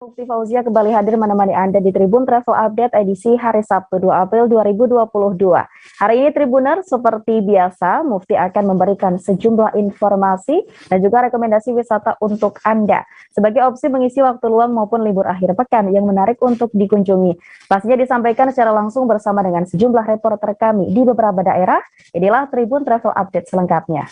Mufti Fauzia kembali hadir menemani Anda di Tribun Travel Update edisi hari Sabtu 2 April 2022. Hari ini Tribuner seperti biasa, Mufti akan memberikan sejumlah informasi dan juga rekomendasi wisata untuk Anda sebagai opsi mengisi waktu luang maupun libur akhir pekan yang menarik untuk dikunjungi. Pastinya disampaikan secara langsung bersama dengan sejumlah reporter kami di beberapa daerah. Inilah Tribun Travel Update selengkapnya.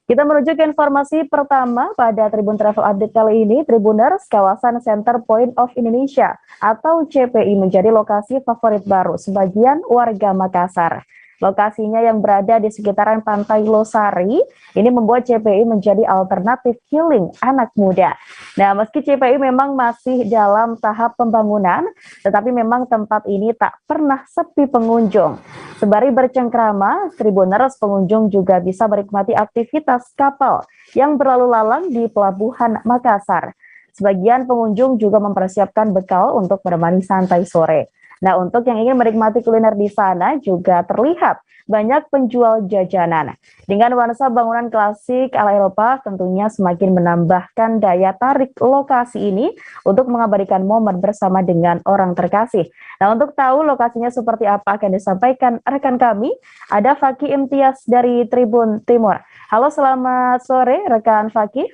Kita menuju ke informasi pertama pada Tribun Travel Update kali ini. Tribuners, kawasan Center Point of Indonesia atau CPI menjadi lokasi favorit baru sebagian warga Makassar. Lokasinya yang berada di sekitaran Pantai Losari, ini membuat CPI menjadi alternatif healing anak muda. Nah, meski CPI memang masih dalam tahap pembangunan, tetapi memang tempat ini tak pernah sepi pengunjung. Sembari bercengkrama, Tribuners pengunjung juga bisa menikmati aktivitas kapal yang berlalu lalang di Pelabuhan Makassar. Sebagian pengunjung juga mempersiapkan bekal untuk menemani santai sore. Nah, untuk yang ingin menikmati kuliner di sana juga terlihat banyak penjual jajanan. Dengan nuansa bangunan klasik ala Eropa tentunya semakin menambahkan daya tarik lokasi ini untuk mengabadikan momen bersama dengan orang terkasih. Nah, untuk tahu lokasinya seperti apa akan disampaikan rekan kami, ada Fakih Imtiaz dari Tribun Timur. Halo, selamat sore rekan Fakih.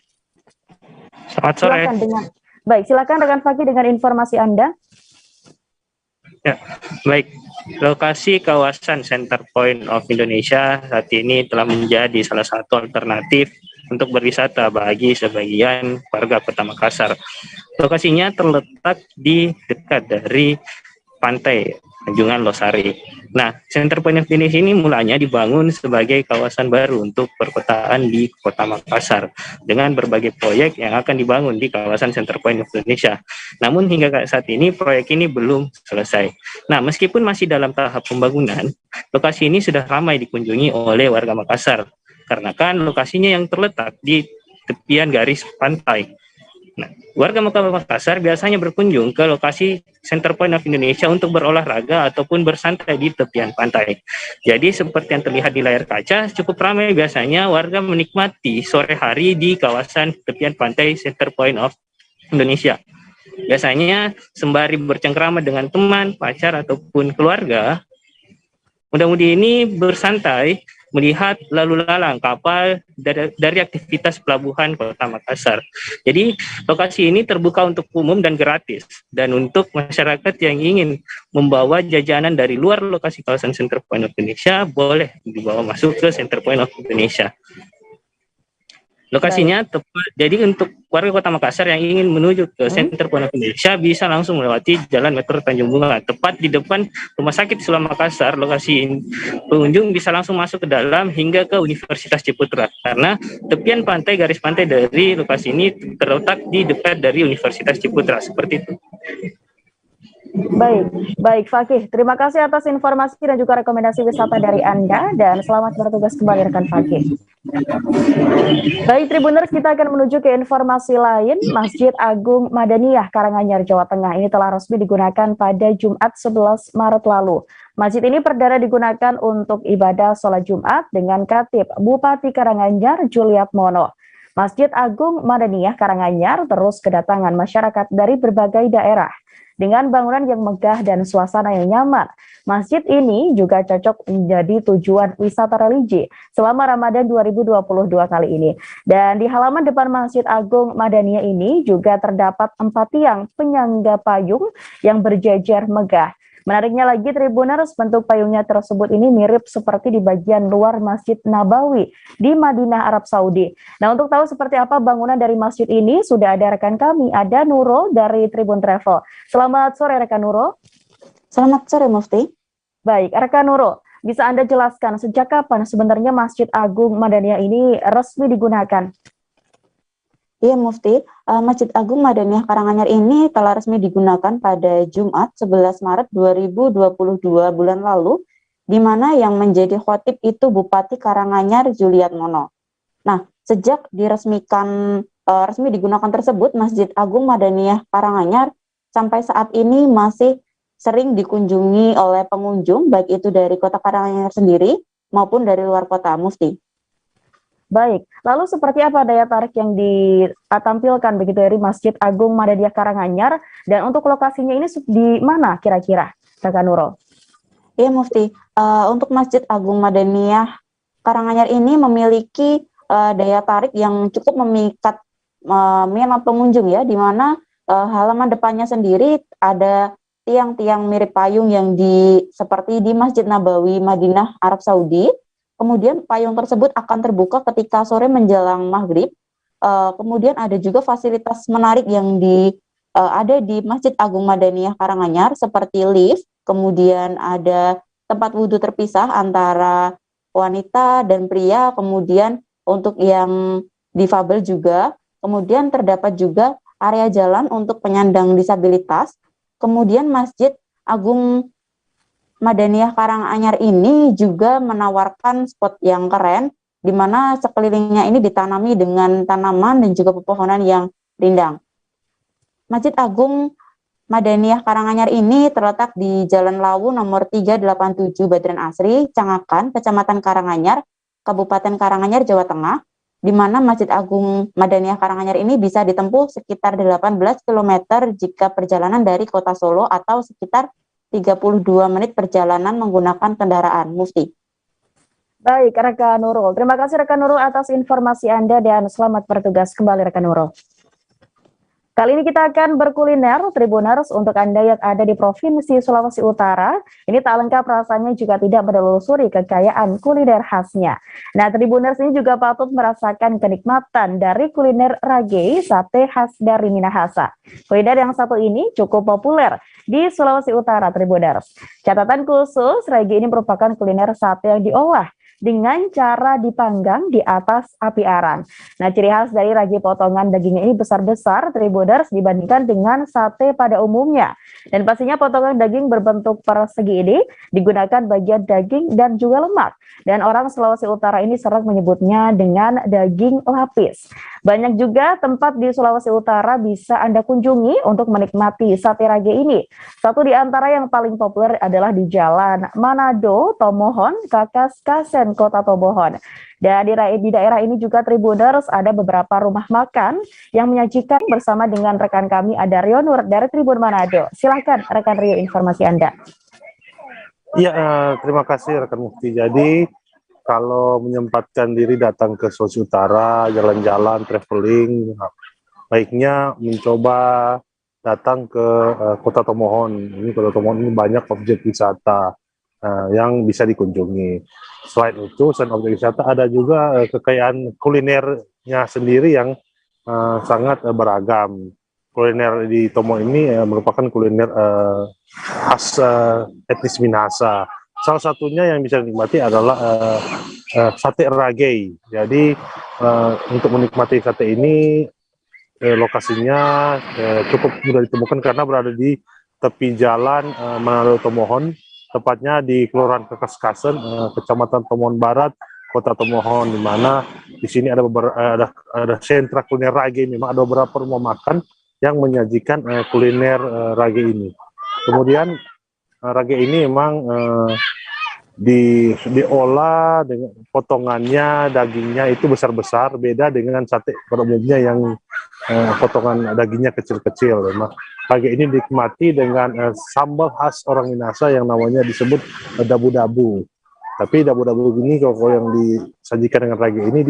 Selamat sore. Silakan rekan Fakih dengan informasi Anda. Ya, baik. Lokasi kawasan Center Point of Indonesia saat ini telah menjadi salah satu alternatif untuk berwisata bagi sebagian warga Kota Makassar. Lokasinya terletak di dekat dari pantai Tanjungan Losari. Nah, Center Point of Indonesia ini mulanya dibangun sebagai kawasan baru untuk perkotaan di Kota Makassar dengan berbagai proyek yang akan dibangun di kawasan Center Point of Indonesia. Namun hingga saat ini proyek ini belum selesai. Nah, meskipun masih dalam tahap pembangunan, lokasi ini sudah ramai dikunjungi oleh warga Makassar karena kan lokasinya yang terletak di tepian garis pantai. Nah, warga Makassar biasanya berkunjung ke lokasi Center Point of Indonesia untuk berolahraga ataupun bersantai di tepian pantai. Jadi seperti yang terlihat di layar kaca, cukup ramai biasanya warga menikmati sore hari di kawasan tepian pantai Center Point of Indonesia. Biasanya sembari bercengkrama dengan teman, pacar, ataupun keluarga, muda-mudi ini bersantai melihat lalu lalang kapal dari aktivitas pelabuhan Kota Makassar. Jadi lokasi ini terbuka untuk umum dan gratis. Dan untuk masyarakat yang ingin membawa jajanan dari luar lokasi kawasan Center Point of Indonesia, boleh dibawa masuk ke Center Point of Indonesia. Lokasinya tepat, jadi untuk warga Kota Makassar yang ingin menuju ke Center Point of Indonesia bisa langsung melewati Jalan Metro Tanjung Bunga, tepat di depan Rumah Sakit Islam Makassar. Lokasi pengunjung bisa langsung masuk ke dalam hingga ke Universitas Ciputra, karena tepian pantai, garis pantai dari lokasi ini terletak di dekat dari Universitas Ciputra, seperti itu. Baik Fakih, terima kasih atas informasi dan juga rekomendasi wisata dari Anda dan selamat bertugas kembali rekan Fakih. Baik Tribuners, kita akan menuju ke informasi lain. Masjid Agung Madaniyah Karanganyar, Jawa Tengah ini telah resmi digunakan pada Jumat 11 Maret lalu. Masjid ini perdana digunakan untuk ibadah sholat Jumat dengan khatib Bupati Karanganyar Juliat Mono. Masjid Agung Madaniyah Karanganyar terus kedatangan masyarakat dari berbagai daerah. Dengan bangunan yang megah dan suasana yang nyaman, masjid ini juga cocok menjadi tujuan wisata religi selama Ramadan 2022 kali ini. Dan di halaman depan Masjid Agung Madaniyah ini juga terdapat 4 tiang penyangga payung yang berjejer megah. Menariknya lagi Tribuners, bentuk payungnya tersebut ini mirip seperti di bagian luar Masjid Nabawi di Madinah, Arab Saudi. Nah, untuk tahu seperti apa bangunan dari masjid ini, sudah ada rekan kami, ada Nurul dari Tribun Travel. Selamat sore rekan Nurul. Selamat sore Mufti. Baik, rekan Nurul, bisa Anda jelaskan sejak kapan sebenarnya Masjid Agung Madaniyah ini resmi digunakan? Iya Mufti, Masjid Agung Madaniyah Karanganyar ini telah resmi digunakan pada Jumat 11 Maret 2022 bulan lalu, di mana yang menjadi khatib itu Bupati Karanganyar Juliat Mono. Nah, sejak resmi digunakan tersebut, Masjid Agung Madaniyah Karanganyar sampai saat ini masih sering dikunjungi oleh pengunjung, baik itu dari Kota Karanganyar sendiri maupun dari luar kota, Mufti. Baik, lalu seperti apa daya tarik yang ditampilkan begitu dari Masjid Agung Madaniah Karanganyar, dan untuk lokasinya ini di mana kira-kira, Kakak Nurul? Iya Mufti, untuk Masjid Agung Madaniah Karanganyar ini memiliki daya tarik yang cukup memikat minat pengunjung ya, di mana halaman depannya sendiri ada tiang-tiang mirip payung yang seperti di Masjid Nabawi Madinah Arab Saudi. Kemudian payung tersebut akan terbuka ketika sore menjelang maghrib. Kemudian ada juga fasilitas menarik yang ada di Masjid Agung Madaniah Karanganyar seperti lift, kemudian ada tempat wudhu terpisah antara wanita dan pria, kemudian untuk yang difabel juga, kemudian terdapat juga area jalan untuk penyandang disabilitas. Kemudian Masjid Agung Madaniah Karanganyar ini juga menawarkan spot yang keren, di mana sekelilingnya ini ditanami dengan tanaman dan juga pepohonan yang rindang. Masjid Agung Madaniah Karanganyar ini terletak di Jalan Lawu nomor 387 Badran Asri, Cangakan, Kecamatan Karanganyar, Kabupaten Karanganyar, Jawa Tengah, di mana Masjid Agung Madaniah Karanganyar ini bisa ditempuh sekitar 18 km jika perjalanan dari Kota Solo atau sekitar 32 menit perjalanan menggunakan kendaraan. Mufti. Baik, rekan Nurul. Terima kasih rekan Nurul atas informasi Anda dan selamat bertugas kembali rekan Nurul. Kali ini kita akan berkuliner, Tribuners, untuk Anda yang ada di Provinsi Sulawesi Utara. Ini tak lengkap rasanya jika tidak menelusuri kekayaan kuliner khasnya. Nah, Tribuners ini juga patut merasakan kenikmatan dari kuliner rage, sate khas dari Minahasa. Kuliner yang satu ini cukup populer di Sulawesi Utara, Tribuners. Catatan khusus, rage ini merupakan kuliner sate yang diolah dengan cara dipanggang di atas api aran. Nah, ciri khas dari ragi potongan dagingnya ini besar-besar, Tribuners, dibandingkan dengan sate pada umumnya. Dan pastinya potongan daging berbentuk persegi ini digunakan bagian daging dan juga lemak. Dan orang Sulawesi Utara ini sering menyebutnya dengan daging lapis. Banyak juga tempat di Sulawesi Utara bisa Anda kunjungi untuk menikmati sate rage ini. Satu di antara yang paling populer adalah di Jalan Manado, Tomohon, Kakas Kasen, Kota Tomohon. Dan di daerah ini juga Tribuners ada beberapa rumah makan yang menyajikan bersama dengan rekan kami ada Rio Nur dari Tribun Manado. Silakan rekan Rio, informasi Anda. Iya, terima kasih rekan Mufti. Jadi kalau menyempatkan diri datang ke Sulawesi Utara, jalan-jalan, traveling, baiknya mencoba datang ke Kota Tomohon. Ini Kota Tomohon ini banyak objek wisata yang bisa dikunjungi. Selain itu, selain objek wisata, ada juga kekayaan kulinernya sendiri yang sangat beragam. Kuliner di Tomo ini merupakan kuliner khas etnis Minahasa. Salah satunya yang bisa dinikmati adalah sate rage. Jadi untuk menikmati sate ini lokasinya cukup mudah ditemukan karena berada di tepi jalan Manado Tomohon, tepatnya di Kelurahan Kekaskasen, Kecamatan Tomohon Barat, Kota Tomohon, di mana di sini ada sentra kuliner rage. Memang ada beberapa rumah makan yang menyajikan kuliner rage ini. Kemudian rage ini memang diolah dengan potongannya, dagingnya itu besar-besar, beda dengan sate pada umumnya yang potongan dagingnya kecil-kecil. Memang rage ini dinikmati dengan sambal khas orang Minahasa yang namanya disebut dabu-dabu. Tapi dabu-dabu ini kalau yang disajikan dengan rage ini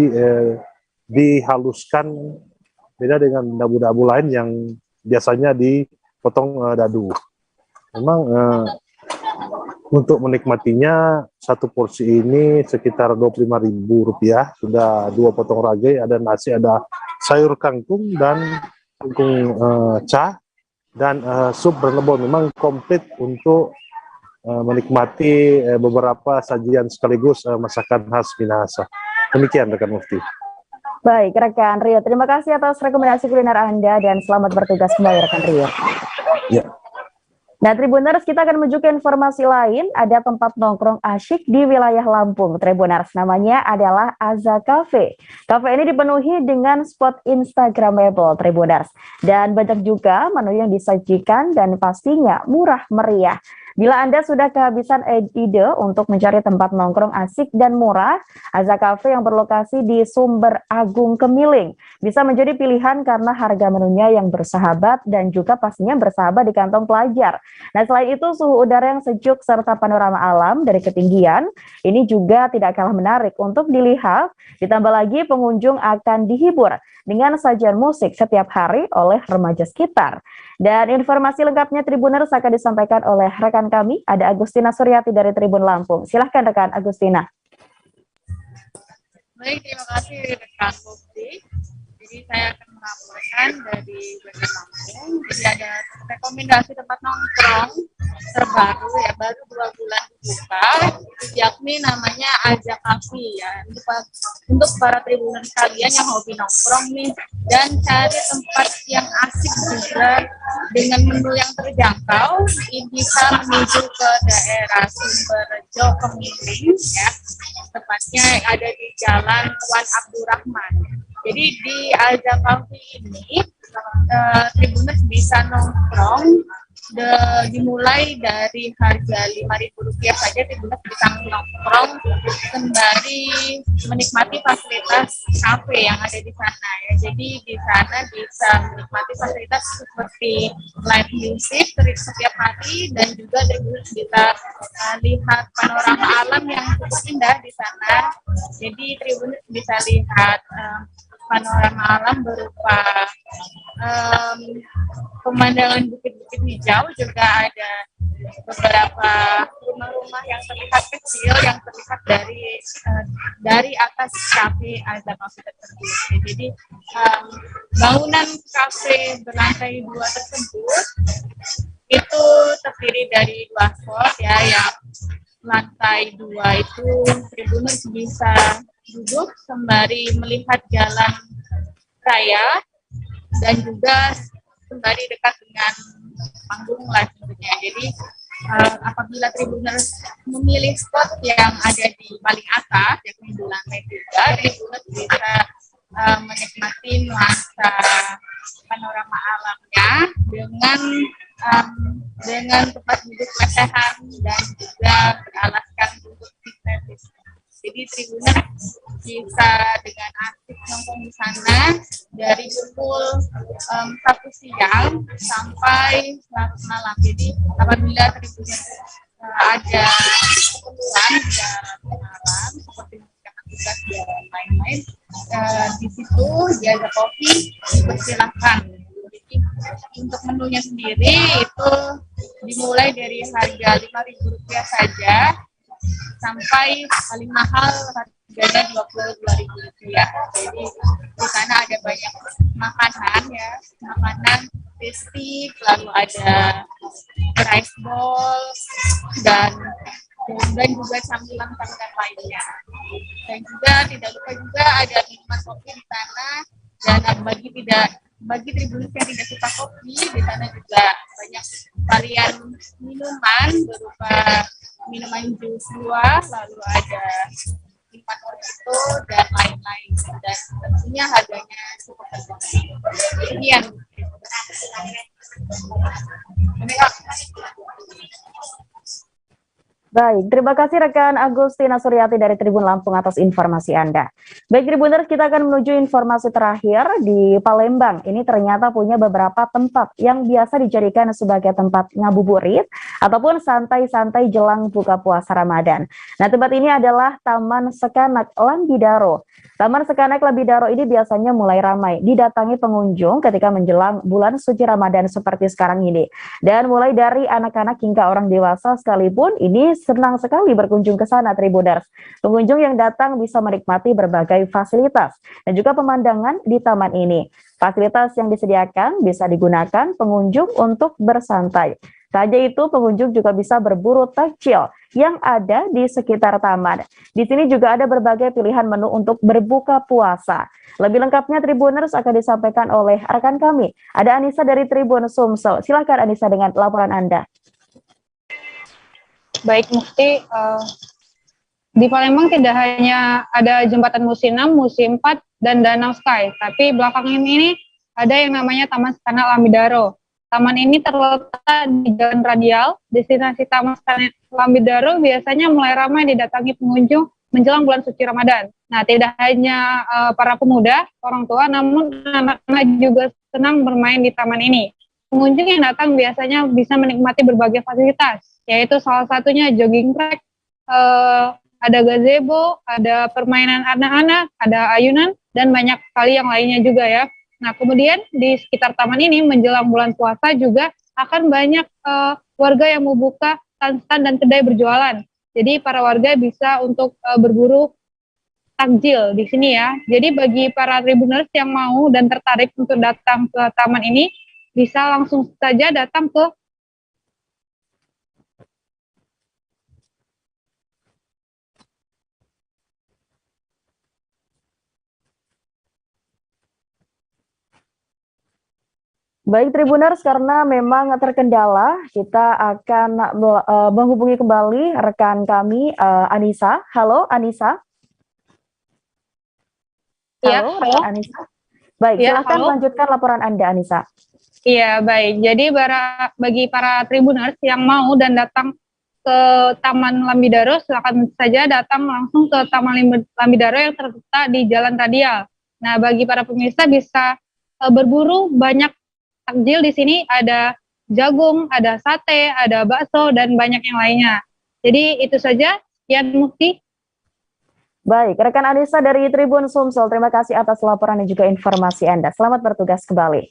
dihaluskan, beda dengan dabu-dabu lain yang biasanya dipotong dadu. Memang untuk menikmatinya satu porsi ini sekitar Rp25.000. Sudah 2 potong rage, ada nasi, ada sayur kangkung dan kangkung ca dan sup berlebon. Memang komplit untuk menikmati beberapa sajian sekaligus masakan khas Minahasa. Demikian rekan Mufti. Baik, rekan Rio. Terima kasih atas rekomendasi kuliner Anda dan selamat bertugas kembali rekan Rio. Ya. Nah, Tribuners, kita akan menuju ke informasi lain. Ada tempat nongkrong asyik di wilayah Lampung, Tribuners. Namanya adalah Aza Cafe. Cafe ini dipenuhi dengan spot Instagramable, Tribuners. Dan banyak juga menu yang disajikan dan pastinya murah meriah. Bila Anda sudah kehabisan ide untuk mencari tempat nongkrong asik dan murah, Aza Cafe yang berlokasi di Sumber Agung Kemiling bisa menjadi pilihan karena harga menunya yang bersahabat dan juga pastinya bersahabat di kantong pelajar. Nah, selain itu suhu udara yang sejuk serta panorama alam dari ketinggian ini juga tidak kalah menarik untuk dilihat. Ditambah lagi pengunjung akan dihibur dengan sajian musik setiap hari oleh remaja sekitar. Dan informasi lengkapnya Tribuners akan disampaikan oleh rekan kami, ada Agustina Suryati dari Tribun Lampung. Silahkan rekan Agustina. Baik, terima kasih rekan Bukti. Jadi saya akan melaporkan dari Bandar Lampung. Jadi ada rekomendasi tempat nongkrong terbaru ya, baru 2 bulan dibuka, yakni namanya Aza Cafe ya. Untuk para Tribuners sekalian yang hobi nongkrong nih dan cari tempat yang asik juga dengan menu yang terjangkau, bisa menuju ke daerah Sumberjo Kemiling ya. Tepatnya ada di Jalan Wan Abdurrahman. Jadi di Aza Cafe ini Tribuners bisa nongkrong dimulai dari harga Rp5.000 saja. Tribuners bisa nongkrong sembari menikmati fasilitas kafe yang ada di sana ya. Jadi di sana bisa menikmati fasilitas seperti live music setiap hari dan juga Tribuners bisa lihat panorama alam yang cukup indah di sana. Jadi Tribuners bisa lihat panorama alam berupa pemandangan bukit-bukit hijau, juga ada beberapa rumah-rumah yang terlihat kecil yang terlihat dari atas kafe Aza Cafe tersebut. Jadi bangunan kafe berlantai 2 tersebut itu terdiri dari 2 floor ya, yang lantai 2 itu Tribuners bisa duduk sembari melihat jalan raya dan juga sembari dekat dengan panggung lah tentunya. Jadi apabila Tribuners memilih spot yang ada di paling atas, yakni di lantai 3, Tribuners bisa menikmati nuansa panorama alamnya dengan tempat duduk lesehan dan juga beralaskan duduk sintetis. Jadi Tribuners bisa dengan asik nongkrong di sana dari pukul 1 siang sampai larut malam. Jadi apabila Tribuners ada keperluan di malam seperti mengerjakan tugas dan lain-lain, di situ di Aza Cafe dipersilahkan. Jadi untuk menunya sendiri itu dimulai dari harga Rp5.000 saja sampai paling mahal harganya Rp22.000. Jadi di sana ada banyak makanan ya, makanan tasty, lalu ada rice ball dan juga camilan-camilan lainnya. Dan juga tidak lupa juga ada minuman kopi di sana, dan bagi Tribuners yang tidak suka kopi, di sana juga banyak varian minuman berupa minuman jus buah, lalu ada minuman mojito dan lain-lain, dan tentunya harganya cukup terjangkau. Sekian. Baik, terima kasih rekan Agustina Suryati dari Tribun Lampung atas informasi Anda. Baik Tribuners, kita akan menuju informasi terakhir di Palembang. Ini ternyata punya beberapa tempat yang biasa dijadikan sebagai tempat ngabuburit ataupun santai-santai jelang buka puasa Ramadan. Nah, tempat ini adalah Taman Sekanak Lambidaro. Taman Sekanak Lambidaro ini biasanya mulai ramai didatangi pengunjung ketika menjelang bulan suci Ramadan seperti sekarang ini. Dan mulai dari anak-anak hingga orang dewasa sekalipun ini senang sekali berkunjung ke sana Tribuners. Pengunjung yang datang bisa menikmati berbagai fasilitas dan juga pemandangan di taman ini. Fasilitas yang disediakan bisa digunakan pengunjung untuk bersantai. Tak hanya itu, pengunjung juga bisa berburu takjil yang ada di sekitar taman. Di sini juga ada berbagai pilihan menu untuk berbuka puasa. Lebih lengkapnya Tribuners akan disampaikan oleh rekan kami. Ada Anissa dari Tribun Sumsel. Silakan Anissa dengan laporan Anda. Baik Mufti, di Palembang tidak hanya ada jembatan Musi 6, Musi 4, dan Danau Sky, tapi belakangan ini ada yang namanya Taman Sekanak Lambidaro. Taman ini terletak di Jalan Radial. Destinasi Taman Lambidaro biasanya mulai ramai didatangi pengunjung menjelang bulan suci Ramadan. Nah, tidak hanya para pemuda, orang tua, namun anak-anak juga senang bermain di taman ini. Pengunjung yang datang biasanya bisa menikmati berbagai fasilitas, yaitu salah satunya jogging track, ada gazebo, ada permainan anak-anak, ada ayunan, dan banyak sekali yang lainnya juga ya. Nah, kemudian di sekitar taman ini menjelang bulan puasa juga akan banyak warga yang membuka stand-stand dan kedai berjualan. Jadi para warga bisa untuk berburu takjil di sini ya. Jadi bagi para Tribuners yang mau dan tertarik untuk datang ke taman ini, bisa langsung saja datang ke Baik Tribuners, karena memang terkendala, kita akan menghubungi kembali rekan kami Anissa. Halo Anissa. Ya, Halo, halo. rekan Anissa. Baik, Ya, silakan halo. lanjutkan laporan Anda Anissa. Iya, baik. Jadi bagi para Tribuners yang mau dan datang ke Taman Lambidaro, silakan saja datang langsung ke Taman Lambidaro yang terletak di Jalan Radial. Nah, bagi para pemirsa bisa berburu banyak takjil di sini, ada jagung, ada sate, ada bakso, dan banyak yang lainnya. Jadi itu saja, Yan Mufti. Baik, rekan Anissa dari Tribun Sumsel, terima kasih atas laporan dan juga informasi Anda. Selamat bertugas kembali.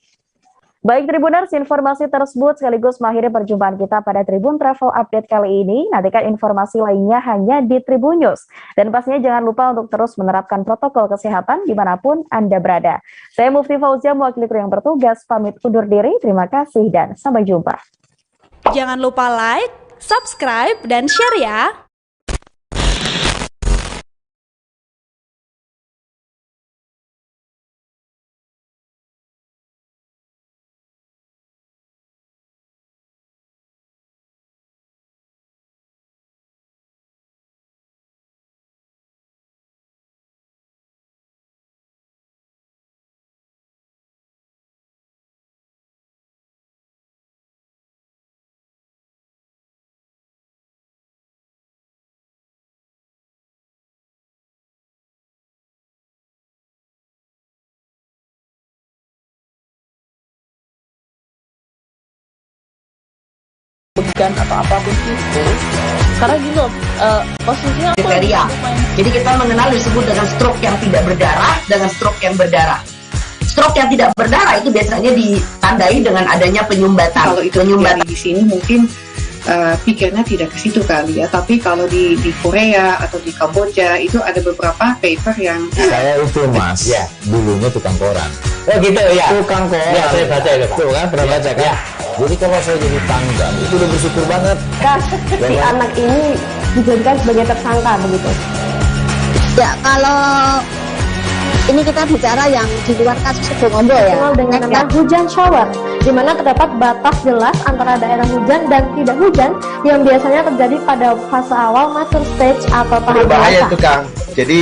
Baik Tribuners, informasi tersebut sekaligus mengakhiri perjumpaan kita pada Tribun Travel Update kali ini. Nantikan informasi lainnya hanya di Tribun News. Dan pastinya jangan lupa untuk terus menerapkan protokol kesehatan dimanapun Anda berada. Saya Mufti Fauzia, mewakili kru yang bertugas, pamit undur diri. Terima kasih dan sampai jumpa. Jangan lupa like, subscribe, dan share ya! Began atau apapun itu, karena gini loh, posisinya aku kriteria. Jadi kita mengenal disebut dengan stroke yang tidak berdarah dengan stroke yang berdarah. Stroke yang tidak berdarah itu biasanya ditandai dengan adanya penyumbatan. Kalau itu terjadi di sini mungkin pikirnya tidak ke situ kali ya, tapi kalau di Korea atau di Kamboja itu ada beberapa paper yang saya itu mas, ya dulunya tukang koran. Oh gitu ya, tukang koran. Ya saya baca itu pak. Tuh kan pernah baca kan? Ya. Jadi kalau saya jadi tanggal itu udah bersyukur banget. Si anak ini dijadikan sebagai tersangka begitu. Ya kalau ini kita bicara yang di luar kasus Sebongombo ya. Dikenal dengan nama hujan shower, di mana terdapat batas jelas antara daerah hujan dan tidak hujan yang biasanya terjadi pada fase awal mature stage atau tahap berbahaya dewasa. itu Kang. Jadi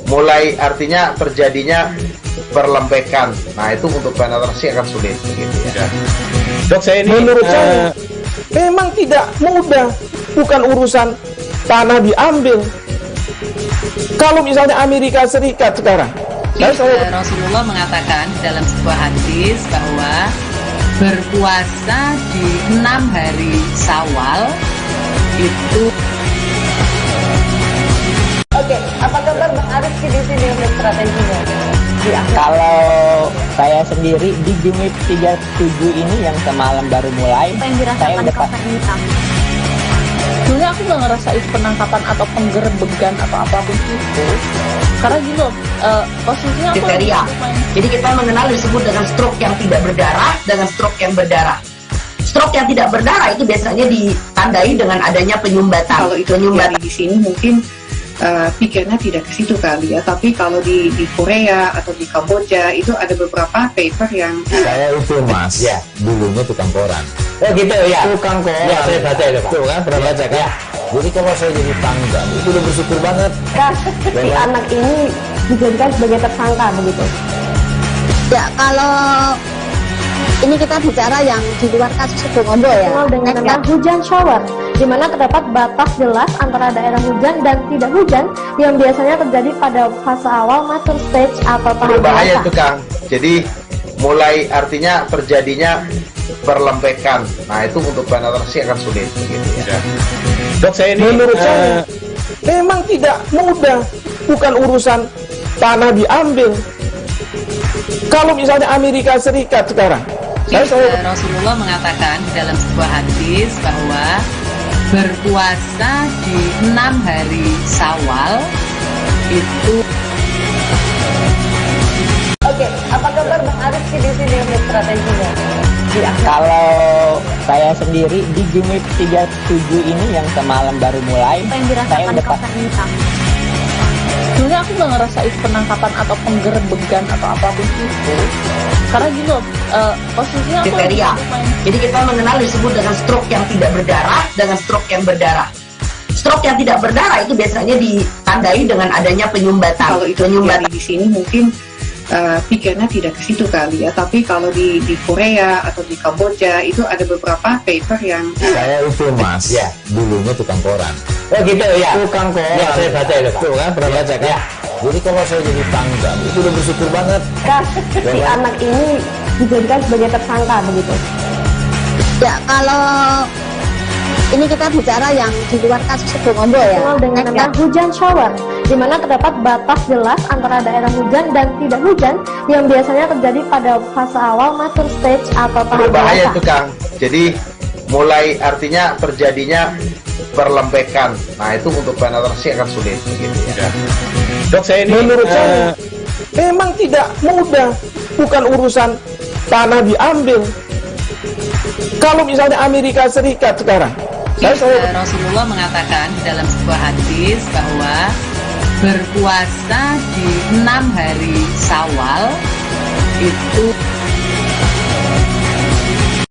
mulai artinya terjadinya perlembekan. Nah itu untuk penetrasi akan sulit begitu ya. Dok saya ini menurut saya memang tidak mudah, bukan urusan tanah diambil. Kalau misalnya Amerika Serikat sekarang, Rasulullah mengatakan dalam sebuah hadis bahwa berpuasa di 6 hari Syawal itu. Oke, apa kabar Bang Arif di sini untuk strateginya? Kalau saya sendiri di Jumip 37 ini yang semalam baru mulai, saya udah Sebenarnya aku nggak ngerasa itu penangkapan atau penggerbegan atau apapun itu, karena gini loh, posisinya aku kriteria. Jadi kita mengenal disebut dengan stroke yang tidak berdarah dengan stroke yang berdarah. Stroke yang tidak berdarah itu biasanya ditandai dengan adanya penyumbatan. Kalau itu terjadi di sini mungkin pikirnya tidak ke situ kali ya, tapi kalau di Korea atau di Kamboja itu ada beberapa paper yang saya itu mas, ya dulunya tukang koran. Oh gitu ya, tukang koran. Ya saya baca itu pak. Tuh kan pernah baca kan? Ya. Jadi kalau saya jadi tanggal itu udah bersyukur banget. Si anak ini dijadikan sebagai tersangka begitu. Ya kalau Ini kita bicara yang di luar kasus Sebongombo ya. Dengan nama hujan shower, di mana terdapat batas jelas antara daerah hujan dan tidak hujan yang biasanya terjadi pada fase awal mature stage atau tahap Berbahaya dewasa. itu Kang. Jadi mulai artinya terjadinya perlempekan. Nah itu untuk penetrasi akan sulit gitu ya. Dok, saya ini menurut saya memang tidak mudah, bukan urusan tanah diambil. Kalau misalnya Amerika Serikat sekarang, Rasulullah mengatakan dalam sebuah hadis bahwa berpuasa di 6 hari Syawal itu. Oke, apa kabar Bang Arif di sini untuk strateginya? Kalau saya sendiri di Jumip 37 ini yang semalam baru mulai, Apa yang saya dirasakan udah kawasan ini, Kang? Sebenarnya aku nggak ngerasain penangkapan atau penggerbegan atau apapun itu, karena gini loh, posisinya aku Kriteria. Jadi kita mengenal disebut dengan stroke yang tidak berdarah dengan stroke yang berdarah. Stroke yang tidak berdarah itu biasanya ditandai dengan adanya penyumbatan. Kalau itu terjadi di sini mungkin pikirnya tidak ke situ kali ya, tapi kalau di Korea atau di Kamboja itu ada beberapa paper yang Saya itu Mas, ya dulunya tukang koran. Oh gitu ya. Tukang koran. Ya saya baca itu Pak. Tuh kan pernah baca kan? Ya. Jadi kalau saya jadi tanggal itu udah bersyukur banget. Si anak ini dijadikan sebagai tersangka begitu. Ya, kalau ini kita bicara yang di luar kasus Sebongombo ya. Dengan nama hujan shower, di mana terdapat batas jelas antara daerah hujan dan tidak hujan yang biasanya terjadi pada fase awal mature stage atau tahap Berbahaya dewasa. itu Kang. Jadi mulai artinya terjadinya perlempekan. Nah itu untuk penetrasi akan sulit gitu ya. Dok, saya ini menurut saya memang tidak mudah, bukan urusan tanah diambil. Kalau misalnya Amerika Serikat sekarang, Rasulullah mengatakan dalam sebuah hadis bahwa berpuasa di 6 hari Syawal itu.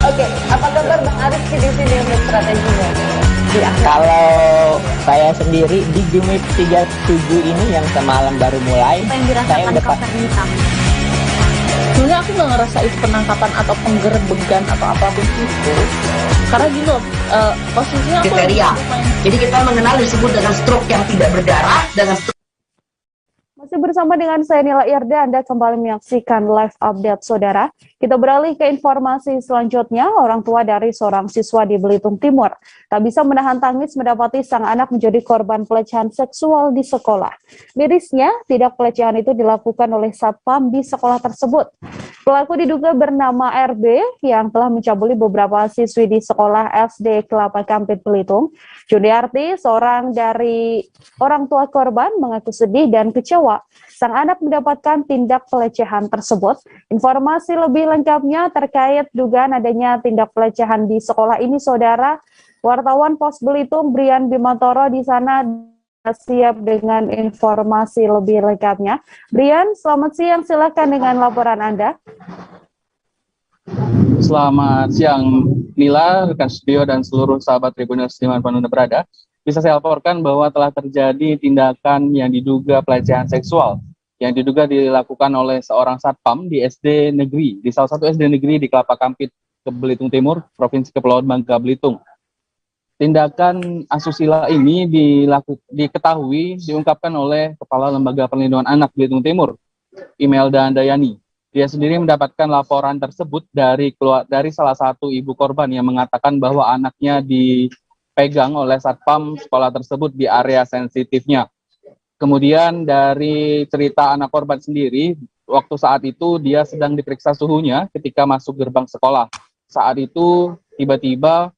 Oke, apa kabar Bang Arif di sini untuk strateginya? Kalau saya sendiri di Jumip 37 ini yang semalam baru mulai, Apa yang saya dirasakan udah kawasan ini, Kang? Sebenarnya aku nggak ngerasain penangkapan atau penggerbegan atau apapun itu, karena gini loh, posisinya aku Kriteria. Jadi kita mengenal disebut dengan stroke yang tidak berdarah dengan stroke. Masih bersama dengan saya Nila Irda, Anda kembali menyaksikan live update saudara. Kita beralih ke informasi selanjutnya. Orang tua dari seorang siswa di Belitung Timur tak bisa menahan tangis mendapati sang anak menjadi korban pelecehan seksual di sekolah. Mirisnya, tindak pelecehan itu dilakukan oleh satpam di sekolah tersebut. Pelaku diduga bernama RB yang telah mencabuli beberapa siswi di sekolah SD Kelapa Kampit Belitung. Juniarti, seorang dari orang tua korban, mengaku sedih dan kecewa sang anak mendapatkan tindak pelecehan tersebut. Informasi lebih lengkapnya terkait dugaan adanya tindak pelecehan di sekolah ini, saudara, wartawan Pos Belitung Brian Bimantoro di sana siap dengan informasi lebih lengkapnya. Brian, selamat siang, silakan dengan laporan Anda. Selamat siang Nila, rekan studio dan seluruh sahabat Tribuners dimanapun Anda berada. Bisa saya laporkan bahwa telah terjadi tindakan yang diduga pelecehan seksual yang diduga dilakukan oleh seorang satpam di SD negeri, di salah satu SD negeri di Kelapa Kampit, Belitung Timur, Provinsi Kepulauan Bangka Belitung. Tindakan asusila ini diketahui diungkapkan oleh Kepala Lembaga Perlindungan Anak Belitung Timur, Imelda Andayani. Dia sendiri mendapatkan laporan tersebut dari salah satu ibu korban yang mengatakan bahwa anaknya dipegang oleh satpam sekolah tersebut di area sensitifnya. Kemudian dari cerita anak korban sendiri, waktu saat itu dia sedang diperiksa suhunya ketika masuk gerbang sekolah. Saat itu tiba-tiba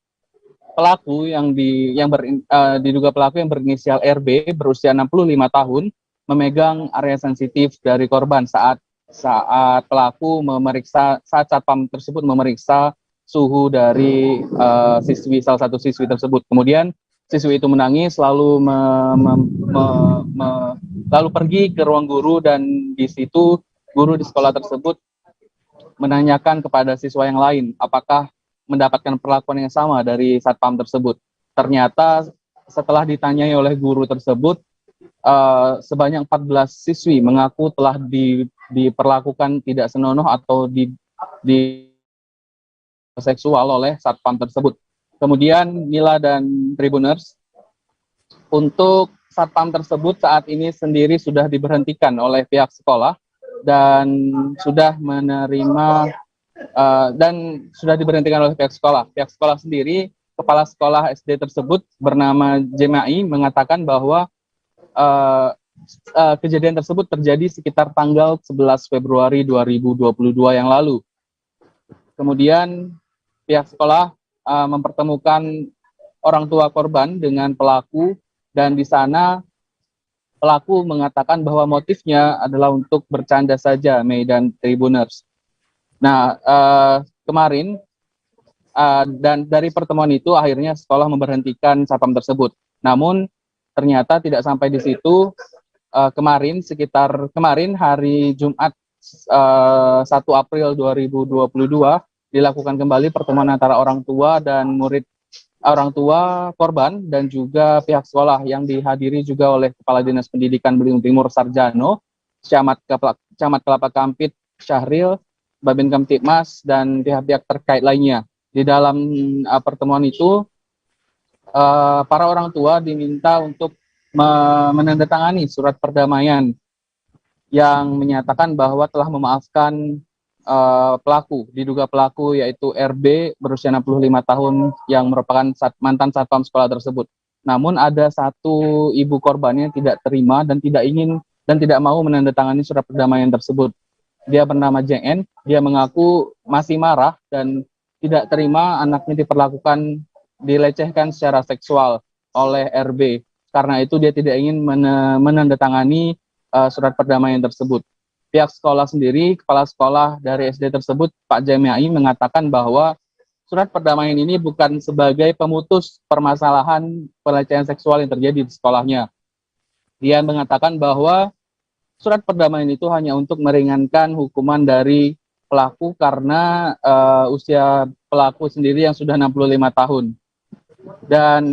pelaku diduga pelaku yang berinisial RB berusia 65 tahun memegang area sensitif dari korban saat satpam tersebut memeriksa suhu dari salah satu siswi tersebut. Kemudian siswi itu menangis lalu lalu pergi ke ruang guru, dan di situ guru di sekolah tersebut menanyakan kepada siswa yang lain apakah mendapatkan perlakuan yang sama dari satpam tersebut. Ternyata setelah ditanyai oleh guru tersebut, sebanyak 14 siswi mengaku telah diperlakukan tidak senonoh atau seksual oleh satpam tersebut. Kemudian Mila dan Tribuners, untuk satpam tersebut saat ini sendiri sudah diberhentikan oleh pihak sekolah dan sudah menerima diberhentikan oleh pihak sekolah. Pihak sekolah sendiri, kepala sekolah SD tersebut bernama Jemai mengatakan bahwa kejadian tersebut terjadi sekitar tanggal 11 Februari 2022 yang lalu. Kemudian pihak sekolah mempertemukan orang tua korban dengan pelaku, dan di sana pelaku mengatakan bahwa motifnya adalah untuk bercanda saja, Mei dan Tribuners. Nah, kemarin dan dari pertemuan itu akhirnya sekolah memberhentikan satpam tersebut. Namun ternyata tidak sampai di situ. Kemarin hari Jumat 1 April 2022 dilakukan kembali pertemuan antara orang tua korban dan juga pihak sekolah yang dihadiri juga oleh Kepala Dinas Pendidikan Belitung Timur Sarjano, Camat Kelapa Kampit Syahril, Babin Kamtibmas, dan pihak-pihak terkait lainnya. Di dalam pertemuan itu para orang tua diminta untuk menandatangani surat perdamaian yang menyatakan bahwa telah memaafkan diduga pelaku yaitu RB berusia 65 tahun yang merupakan mantan satpam sekolah tersebut. Namun ada satu ibu korbannya tidak terima dan tidak mau menandatangani surat perdamaian tersebut. Dia bernama Jeng. Dia mengaku masih marah dan tidak terima anaknya dilecehkan secara seksual oleh RB. Karena itu dia tidak ingin menandatangani surat perdamaian tersebut. Pihak sekolah sendiri, kepala sekolah dari SD tersebut, Pak Jemai, mengatakan bahwa surat perdamaian ini bukan sebagai pemutus permasalahan pelecehan seksual yang terjadi di sekolahnya. Dia mengatakan bahwa surat perdamaian itu hanya untuk meringankan hukuman dari pelaku karena usia pelaku sendiri yang sudah 65 tahun. Dan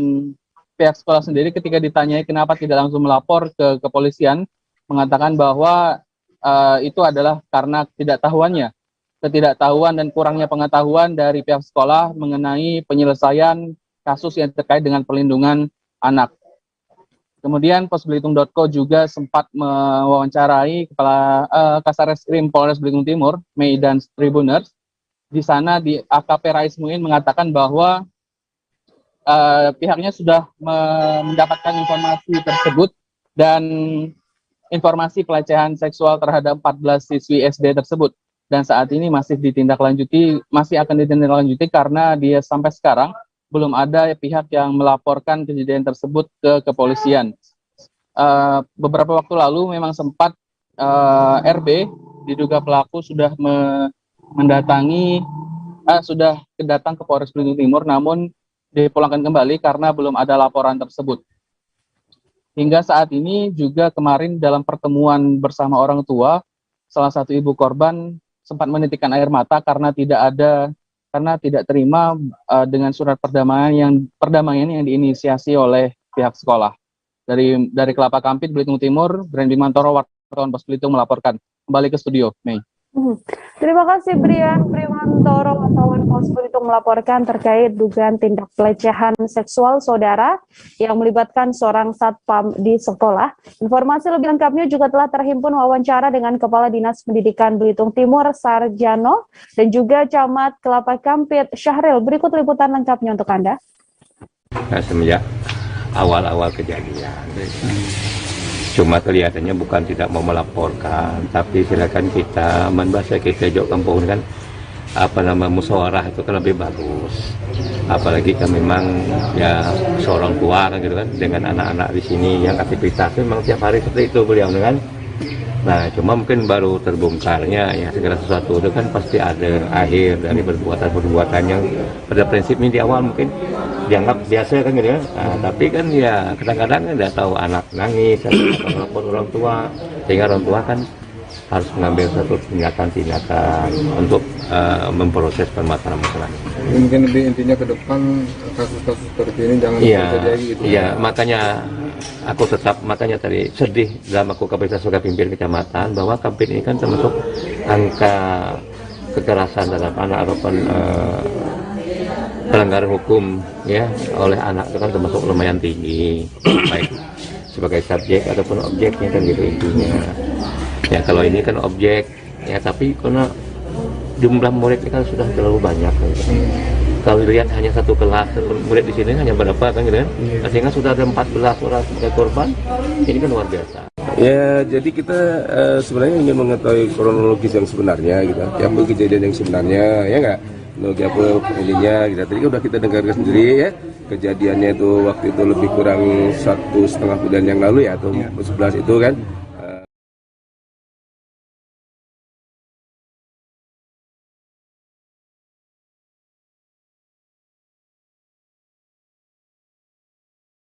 pihak sekolah sendiri ketika ditanyai kenapa tidak langsung melapor ke kepolisian, mengatakan bahwa itu adalah karena ketidaktahuan dan kurangnya pengetahuan dari pihak sekolah mengenai penyelesaian kasus yang terkait dengan perlindungan anak. Kemudian Posbelitung.co juga sempat mewawancarai Kepala Kasareskrim Polres Belitung Timur, Mei dan Tribuners. Di sana di AKP Rais Muin mengatakan bahwa pihaknya sudah mendapatkan informasi tersebut dan informasi pelecehan seksual terhadap 14 siswi SD tersebut, dan saat ini masih akan ditindaklanjuti karena dia sampai sekarang belum ada pihak yang melaporkan kejadian tersebut ke kepolisian. Beberapa waktu lalu memang sempat RB diduga pelaku sudah datang ke Polres Belitung Timur, namun dipulangkan kembali karena belum ada laporan tersebut. Hingga saat ini juga kemarin dalam pertemuan bersama orang tua, salah satu ibu korban sempat menitikkan air mata karena tidak terima dengan surat perdamaian yang diinisiasi oleh pihak sekolah. Dari Kelapa Kampit, Belitung Timur, Brian Bimantoro, wartawan Pos Belitung melaporkan. Kembali ke studio, Mei. Terima kasih Brian Primantoro, wartawan Pos Belitung melaporkan terkait dugaan tindak pelecehan seksual saudara yang melibatkan seorang satpam di sekolah. Informasi lebih lengkapnya juga telah terhimpun wawancara dengan Kepala Dinas Pendidikan Belitung Timur Sarjano dan juga Camat Kelapa Kampit Syahril. Berikut liputan lengkapnya untuk Anda. Nah, semenjak awal-awal kejadian, cuma kelihatannya bukan tidak mau melaporkan, tapi silakan kita membahas kita jauh kampung kan musyawarah itu kan lebih bagus. Apalagi kan memang ya seorang tua kan gitu kan dengan anak-anak di sini yang aktivitasnya memang tiap hari seperti itu beliau kan. Nah cuma mungkin baru terbongkarnya ya segala sesuatu itu kan pasti ada akhir dari perbuatan yang pada prinsipnya di awal mungkin dianggap biasa kan gitu ya. Nah, tapi kan ya kadang-kadang nggak tahu anak nangis atau melapor orang tua, sehingga orang tua kan harus mengambil satu tindakan untuk memproses permasalahan. Mungkin lebih intinya ke depan kasus-kasus seperti ini jangan terjadi gitu. Iya, makanya tadi sedih dalam aku kapasitas sebagai pimpinan kecamatan bahwa Kampit ini kan termasuk angka kekerasan terhadap anak ataupun pelanggaran hukum ya oleh anak itu kan termasuk lumayan tinggi, baik sebagai subjek ataupun objeknya kan gitu intinya. Ya kalau ini kan objek ya, tapi karena jumlah muridnya kan sudah terlalu banyak gitu. Kalau lihat hanya satu kelas murid di sini hanya berapa kan gitu kan, sehingga sudah ada 14 orang sebagai korban, ini kan luar biasa. Ya, jadi kita sebenarnya ingin mengetahui kronologis yang sebenarnya gitu, apa kejadian yang sebenarnya, ya nggak? Apa ininya gitu. Tadi udah kita dengarkan sendiri ya, kejadiannya itu waktu itu lebih kurang 1,5 bulan yang lalu ya, atau 11 itu kan.